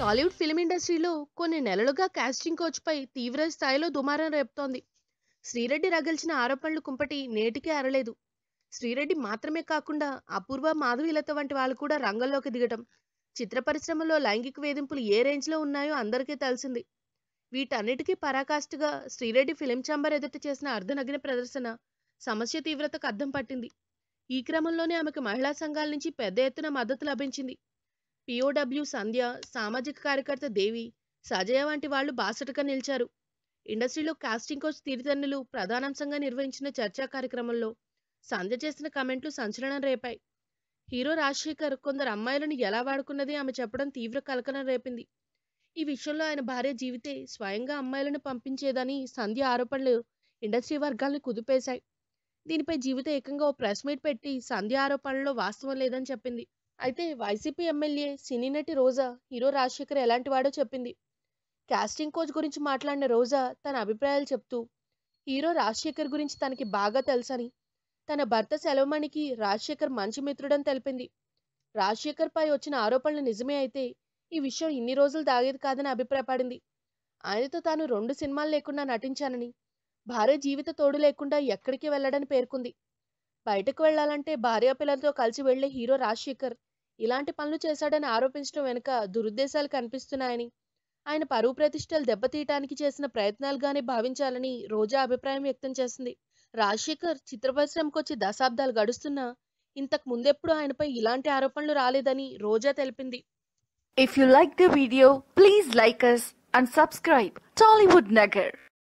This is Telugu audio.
టాలీవుడ్ ఫిల్మ్ ఇండస్ట్రీలో కొన్ని నెలలుగా కాస్టింగ్ కోచ్పై తీవ్ర స్థాయిలో దుమారం రేపుతోంది. శ్రీరెడ్డి రగిల్చిన ఆరోపణలు కుంపటి నేటికే అరలేదు. శ్రీరెడ్డి మాత్రమే కాకుండా అపూర్వ, మాధవీలత వంటి వాళ్ళు కూడా రంగంలోకి దిగటం, చిత్ర పరిశ్రమలో లైంగిక వేధింపులు ఏ రేంజ్లో ఉన్నాయో అందరికీ తెలిసింది. వీటన్నిటికీ పరాకాష్ఠగా శ్రీరెడ్డి ఫిలిం ఛాంబర్ ఎదుట చేసిన అర్ధనగ్న ప్రదర్శన సమస్య తీవ్రతకు అద్దం పట్టింది. ఈ క్రమంలోనే ఆమెకు మహిళా సంఘాల నుంచి పెద్ద ఎత్తున మద్దతు లభించింది. పిఓడబ్ల్యూ సంధ్య, సామాజిక కార్యకర్త దేవి, సజయ వంటి వాళ్ళు బాసటగా నిలిచారు. ఇండస్ట్రీలో కాస్టింగ్ కోచ్ తీరుతెన్నులు ప్రధానాంశంగా నిర్వహించిన చర్చా కార్యక్రమంలో సంధ్య చేసిన కమెంట్లు సంచలనం రేపాయి. హీరో రాజశేఖర్ కొందరు అమ్మాయిలను ఎలా వాడుకున్నది ఆమె చెప్పడం తీవ్ర కలకలం రేపింది. ఈ విషయంలో ఆయన భార్య జీవితే స్వయంగా అమ్మాయిలను పంపించేదని సంధ్య ఆరోపణలు ఇండస్ట్రీ వర్గాలను కుదిపేశాయి. దీనిపై జీవిత ఏకంగా ఓ ప్రెస్ మీట్ పెట్టి సంధ్య ఆరోపణల్లో వాస్తవం లేదని చెప్పింది. అయితే వైసీపీ ఎమ్మెల్యే, సినీ నటి రోజా హీరో రాజశేఖర్ ఎలాంటి వాడో చెప్పింది. కాస్టింగ్ కోచ్ గురించి మాట్లాడిన రోజా తన అభిప్రాయాలు చెప్తూ, హీరో రాజశేఖర్ గురించి తనకి బాగా తెలుసని, తన భర్త సెలవుమణికి రాజశేఖర్ మంచి మిత్రుడని తెలిపింది. రాజశేఖర్ పై వచ్చిన ఆరోపణలు నిజమే అయితే ఈ విషయం ఇన్ని రోజులు దాగేది కాదని అభిప్రాయపడింది. ఆయనతో తాను 2 సినిమాలు లేకుండా నటించానని, భార్య జీవిత తోడు లేకుండా ఎక్కడికి వెళ్లడని పేర్కొంది. బయటకు వెళ్లాలంటే భార్యాపిల్లలతో కలిసి వెళ్లే హీరో రాజశేఖర్ ఇలాంటి పనులు చేశాడని ఆరోపించడం వెనుక దురుద్దేశాలు కనిపిస్తున్నాయని, ఆయన పరువు ప్రతిష్టలు దెబ్బతీయటానికి చేసిన ప్రయత్నాలుగానే భావించాలని రోజా అభిప్రాయం వ్యక్తం చేసింది. రాజశేఖర్ చిత్ర పరిశ్రమకొచ్చి దశాబ్దాలు గడుస్తున్నా ఇంతకు ముందెప్పుడు ఆయనపై ఇలాంటి ఆరోపణలు రాలేదని రోజా తెలిపింది. If you like the video, please like us and subscribe Tollywood Nagar.